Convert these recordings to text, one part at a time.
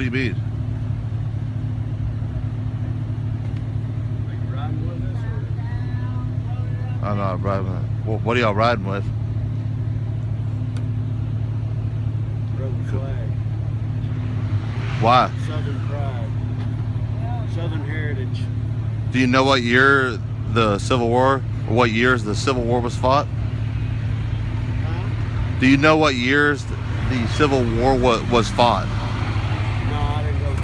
do you mean? Are you riding with us or? I'm not riding with. Well, what are y'all riding with? Rebel flag. Why? Southern pride. Southern heritage. Do you know what year the Civil War, or what years the Civil War was fought? Huh? Do you know what years the Civil War was fought? No, I didn't go to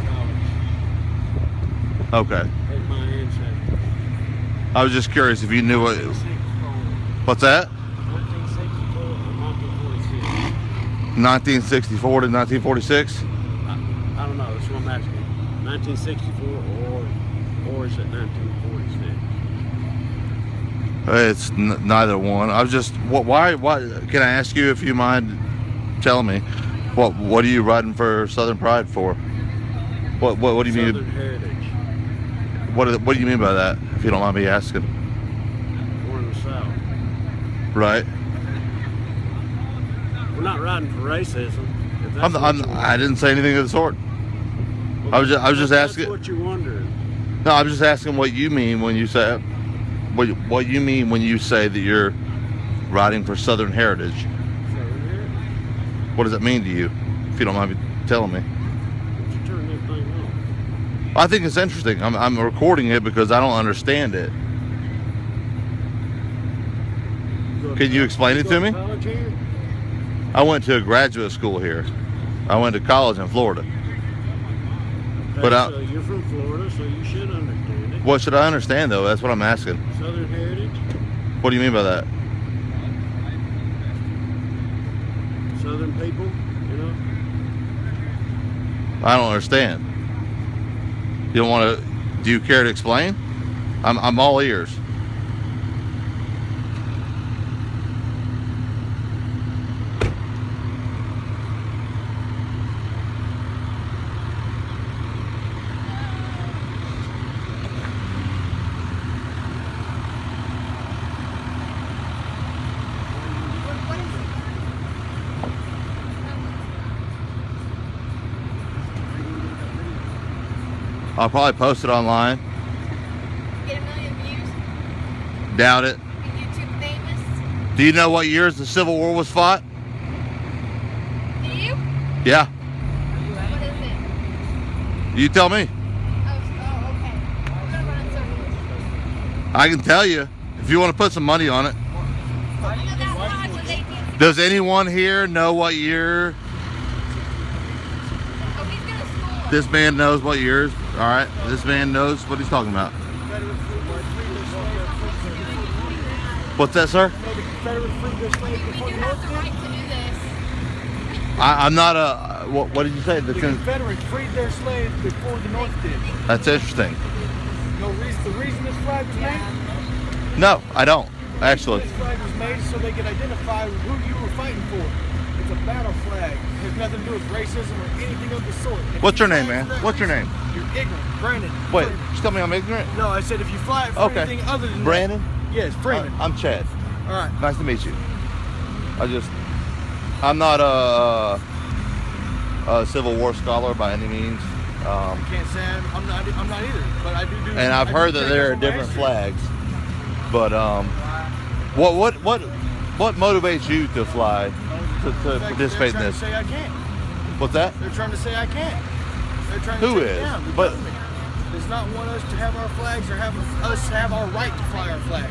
college. Okay. That's my ancestors. I was just curious if you knew what. 1964. What's that? 1964 or 1946. 1964 to 1946? I don't know. That's what I'm asking. 1964 or is it 1946? It's neither one. I was just. Why? Can I ask you if you mind telling me what are you riding for Southern Pride for? What do you mean? Southern heritage. What do you mean by that? If you don't mind me asking. We're in the South. Right. We're not riding for racism. If that's what you want. I didn't say anything of the sort. Well, I was just asking. That's what you're wondering. No, I'm just asking what you mean when you say what you mean when you say that you're riding for Southern heritage. Southern heritage. What does it mean to you? If you don't mind me telling me. Why don't you turn that thing off? I think it's interesting. I'm recording it because I don't understand it. Can you explain it to me? College here? I went to a graduate school here. I went to college in Florida. Okay, But so you're from Florida, so you should understand it. What should I understand though? That's what I'm asking. Southern heritage, What do you mean by that? Southern people, you know. I don't understand. You don't want to? Do you care to explain? I'm all ears. I'll probably post it online. Get 1 million views. Doubt it. Be YouTube famous. Do you know what years the Civil War was fought? Do you? Yeah. What is it? You tell me. Oh, okay. I'm gonna run in circles. I can tell you if you want to put some money on it. You know that flag was 1860. Does anyone here know what year Oh, he's gonna school. this man knows what years? All right, this man knows what he's talking about. What's that, sir? Confederate freed their slaves We before do the have North the did. right to do this. I'm not a. What did you say? The Confederates freed their slaves before the North did. That's interesting. No reason. The reason this flag was made. No, I don't actually. This flag was made so they could identify who you were fighting for. It's a battle flag. It has nothing to do with racism or anything of the sort. If What's you your name, fly man? for that What's your reason, name? You're ignorant, Brandon. Wait, just tell me I'm ignorant. No, I said if you fly it for Okay. anything other than Brandon? That, yes, Freeman. I'm Chad. All right. Nice to meet you. I'm not a Civil War scholar by any means. Can't say I'm not either, but I do. And I've heard that there are different flags. But what motivates you to fly to participate in this? They're trying to say I can't. What's that? They're trying to say I can't. They're trying to Who take is? it down. The But- government does not want us to have our flags or have us have our right to fly our flags.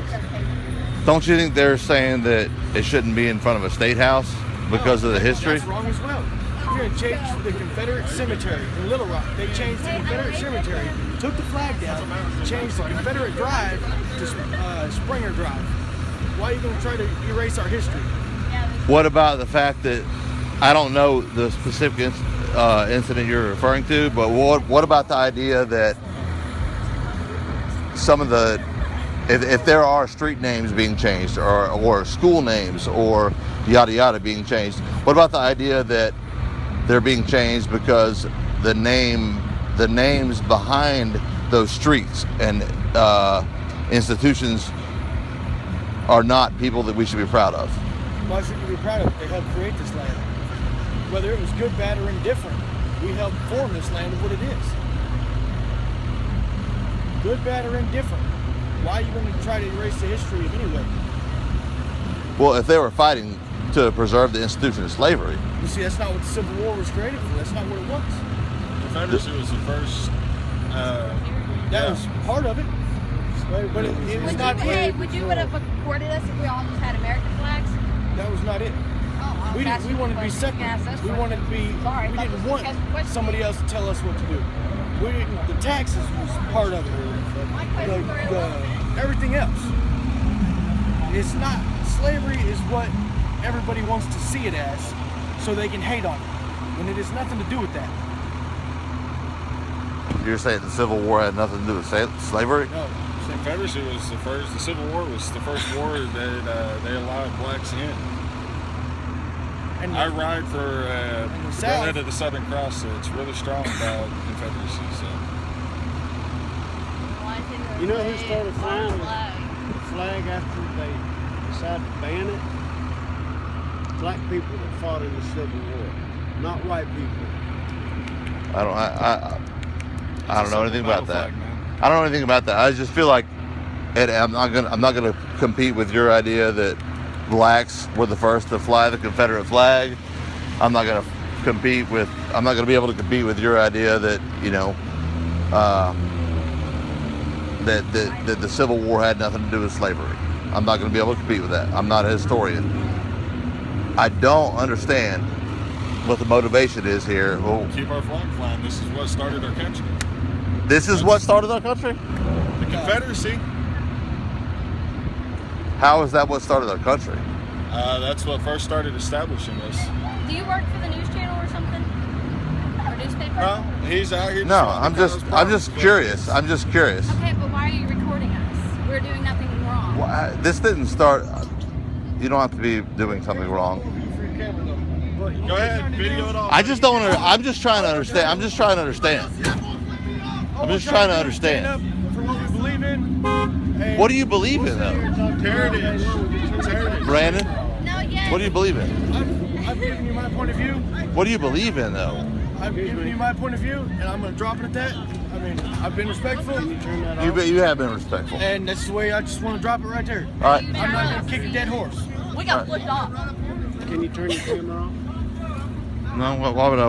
Don't you think they're saying that it shouldn't be in front of a state house because of the history? That's wrong as well. You're going to change the Confederate Cemetery in Little Rock. They changed the Confederate Cemetery, took the flag down, changed the Confederate Drive to Springer Drive. Why are you going to try to erase our history? What about the fact that I don't know the specific incident you're referring to, but what about the idea that some of the if there are street names being changed or school names or yada yada being changed, what about the idea that they're being changed because the names behind those streets and institutions are not people that we should be proud of? Why should we be proud of it? They helped create this land. Whether it was good, bad, or indifferent, We helped form this land of what it is. Good, bad, or indifferent. Why are you going to try to erase the history of anyway? Well, if they were fighting to preserve the institution of slavery, You see, that's not what the Civil War was created for. That's not what it was. Confederacy was the first. That was part of it. But it was Would not you, hey, it. would you would have supported us if we all just had American flags? That was not it. Oh, We wanted to be separate. We wanted to be. Sorry, We that didn't was want the question. somebody else to tell us what to do. We didn't. The taxes was part of it. My question for you. Everything else. It's not. Slavery is what everybody wants to see it as, so they can hate on it. When it has nothing to do with that. you're saying the Civil War had nothing to do with slavery? No. Confederacy was the first. The Civil War was the first war that they allowed blacks in. And I ride for the the South- head of the Southern Cross, so it's really strong about Confederacy. So You know who started flying the flag after they decided to ban it? Black people that fought in the Civil War, not white people. I don't know anything about that. Flag, man. I don't know anything about that. I just feel like, and I'm not gonna compete with your idea that blacks were the first to fly the Confederate flag. I'm not gonna be able to compete with your idea that that the Civil War had nothing to do with slavery. I'm not gonna be able to compete with that. I'm not a historian. I don't understand what the motivation is here. Well, Keep our flag flying. This is what started our country. this is what started our country? The Confederacy. How is that what started our country? That's what first started establishing this. Do you work for the news channel or something? Or newspaper? Well, he's out here. No, trying to cause I'm problems, just but- curious. I'm just curious. Okay, but why are you recording us? We're doing nothing wrong. This didn't start. You don't have to be doing something wrong. Go ahead, video it all. I just don't. I'm just trying to understand. I'm just trying to understand. I'm just trying to understand. Stand up for what we believe in. And What do you believe in, though, Heritage. It's heritage. Brandon? No, yes. What do you believe in? I've given you my point of view. What do you believe in, though? I've given you my point of view, and I'm going to drop it at that. I mean, I've been respectful, You have been respectful. and that's the way I just want to drop it right there. All right. I'm not going to kick a dead horse. We got flipped off. Can you turn your camera off? No. Why would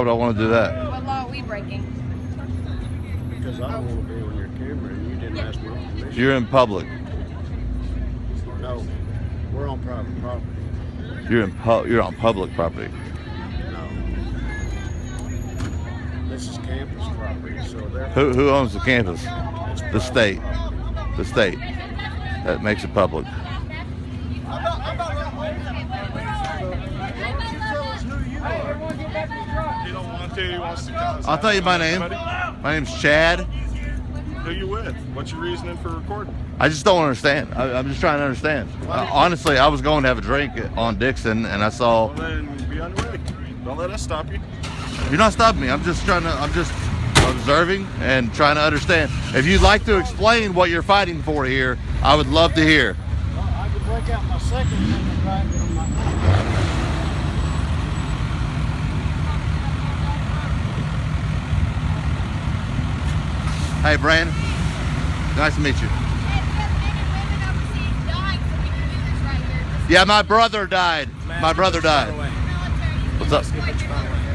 I want to do that? What law are we breaking? Because I don't want to be on your camera and you didn't ask my permission. You're in public. No, we're on private property. You're on public property. No. This is campus property, so they're Who owns the campus? The state. The state. That makes it public. He don't want to. He wants to. I'll tell you my name. My name's Chad. Who you with? What's your reasoning for recording? I just don't understand. I'm just trying to understand. Honestly, I was going to have a drink on Dixon, and I saw. Well, then be on your way. Don't let us stop you. You're not stopping me. I'm just observing and trying to understand. If you'd like to explain what you're fighting for here, I would love to hear. Well, I could break out my Second Amendment right on my Hey, Brandon. Nice to meet you. Yeah, my brother died. My brother died. What's up?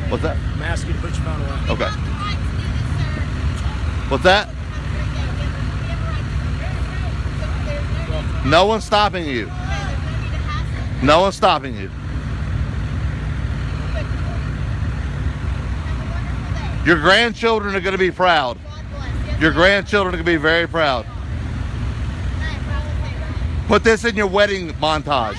What's that? I'm asking you to put your phone away. Okay. What's that? No one's stopping you. No one's stopping you. Your grandchildren are going to be proud. Your grandchildren are going to be very proud. Put this in your wedding montage.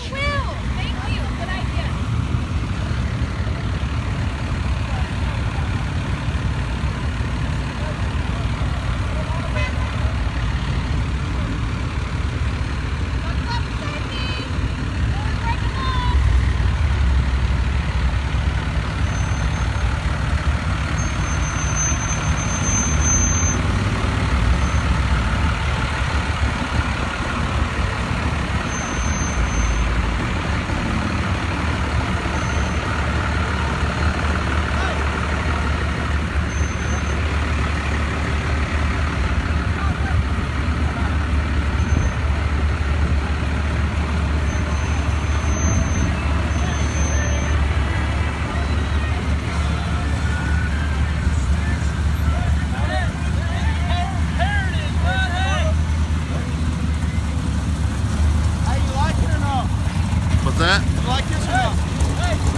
that? You like this or not?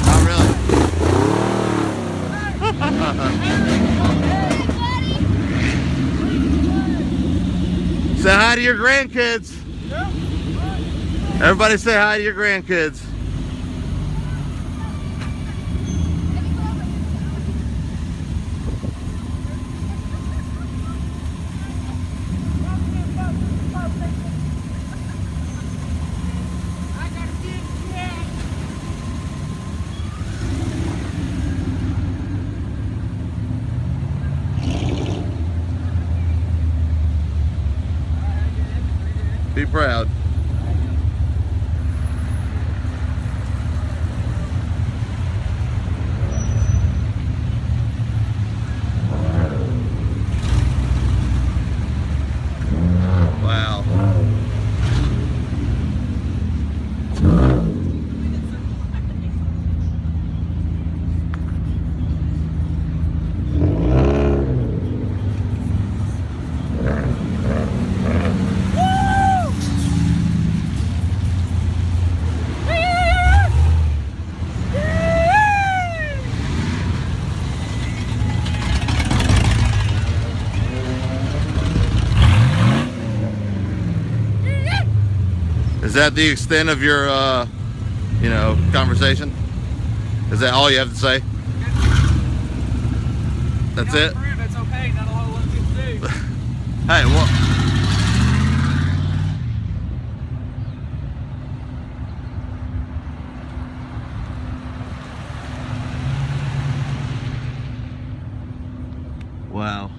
Not really. Say hi to your grandkids. Everybody say hi to your grandkids. Be proud. Wow. Is that the extent of your, you know, conversation? Is that all you have to say? That's it? That's okay. Not a lot of kids do. Hey, well. Wow.